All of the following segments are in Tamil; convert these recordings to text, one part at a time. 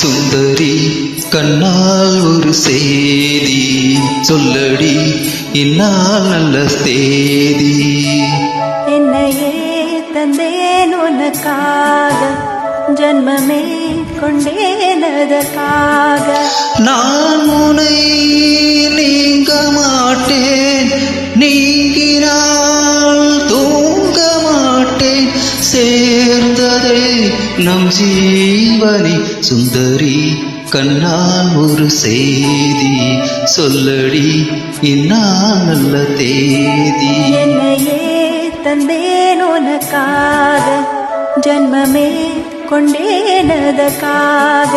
சுந்தரி கண்ணால் ஒரு செய்தி சொல்லடி இந்நாள் நல்ல தேதி. என்னையே தந்தேன் உனக்காக ஜன்மமே கொண்டேன் அதற்காக. நான் உன்னை நீங்க மாட்டேன் நீங்கினால் தூங்க மாட்டேன் சேர்ந்ததே நம் ஜீவனி. சுந்தரி கண்ணால் ஒரு செய்தி சொல்லடி இந்நாள் நல்ல தேதி. என்னையே தந்தேன் உனக்காக ஜன்மமே கொண்டேன் அதற்காக.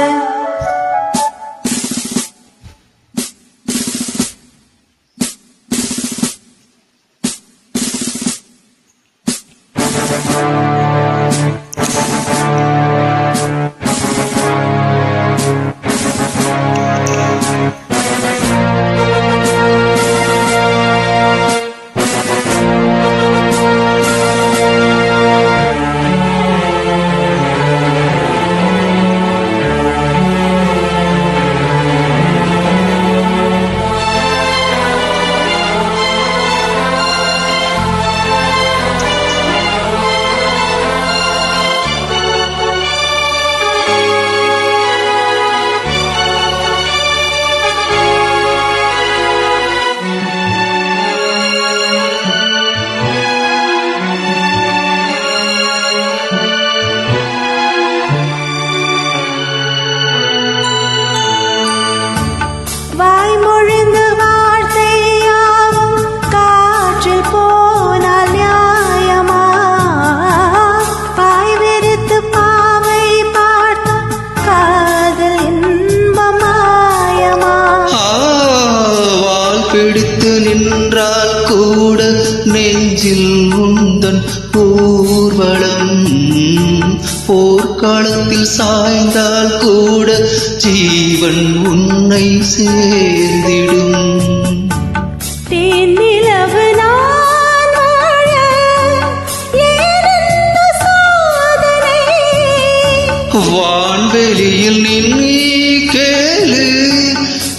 வாய்மொழிந்து வார்த்தையாவும் காற்றில் போனால் நியாயமா? பாய் விரித்து பாவை பார்த்த காதல் இன்பமாயமா? வால் பிடித்து நின்றால் கூட நெஞ்சில் உந்தன் ஊர்வலம். போர்க்களத்தில் சாய்ந்தால் கூட ஜீவன் உன்னை சேர்ந்திடும். தேனிலவு நான் வாழ ஏனென்ன சோதனை? வான்வெளியில் நின்னி கேளு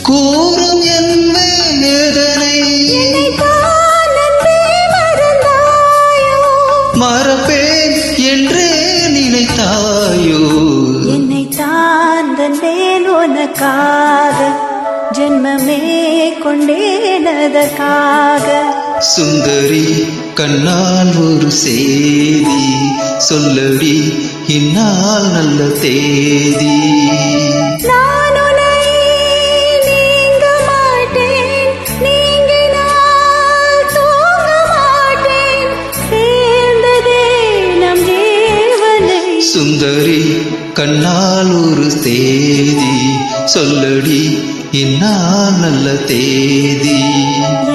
கூறும் என் வேதனை. என்னைத்தான் நன்றி மறந்தாயோ? மறப்பேன் என்றே நினைத்தாயோ? என்னைத்தான் தந்தேன் உனக்காக ஜென்மமே கொண்டேன் அதற்காக. சுந்தரி கண்ணால் ஒரு செய்தி சொல்லடி இந்நாள் நல்ல தேதி. நான் உன்னை நீங்க மாட்டேன் நீங்கினால் தூங்க மாட்டேன் சேர்ந்ததே நம் ஜீவனை. சுந்தரி கண்ணால் ஒரு தேதி சொல்லடி இந்நாள் நல்ல தேதி.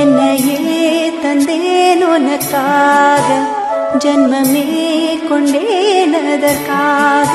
என்னையே தந்தேன் உனக்காக ஜன்மமே கொண்டேன் அதற்காக.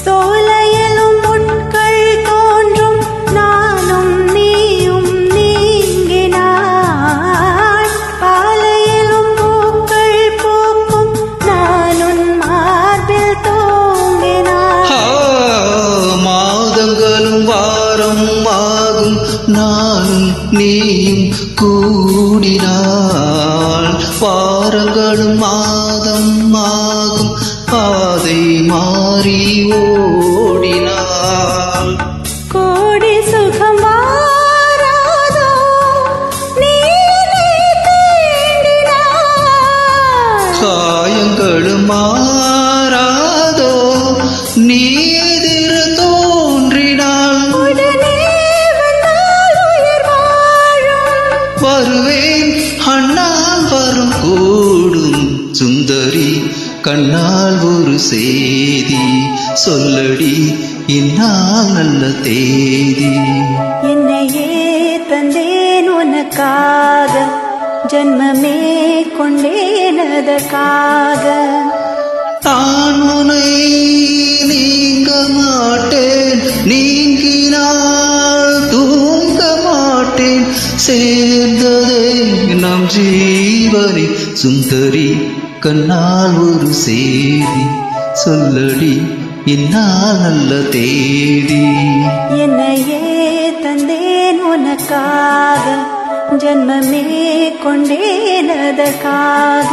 சோலையிலும் முட்கள் தோன்றும் நானும் நீயும் நீங்கினாள். பாலையிலும் பூக்கள் பூக்கும் நானும் மார்பில் தூங்கினாள். மாதங்களும் வாரம் ஆகும் நானும் நீயும் கூடினாள். வாரங்களும் மாதம் ஆகும் பாதை மாறி ஓடினார். சுந்தரி கண்ணால் ஒரு செய்தி சொல்லடி இந்நாள் நல்ல தேதி. என்னையே தந்தேன் உனக்காக, ஜன்மமே கொண்டேன் அதற்காக. நான் உன்னை நீங்க மாட்டேன், நீங்கினால் தூங்க மாட்டேன், சேர்ந்ததே நம் ஜீவனே. சுந்தரி கண்ணால் ஒரு செய்தி சொல்லடி இந்நாள் நல்ல தேதி. என்னையே தந்தேன் உனக்காக, ஜன்மமே கொண்டேன் அதற்காக.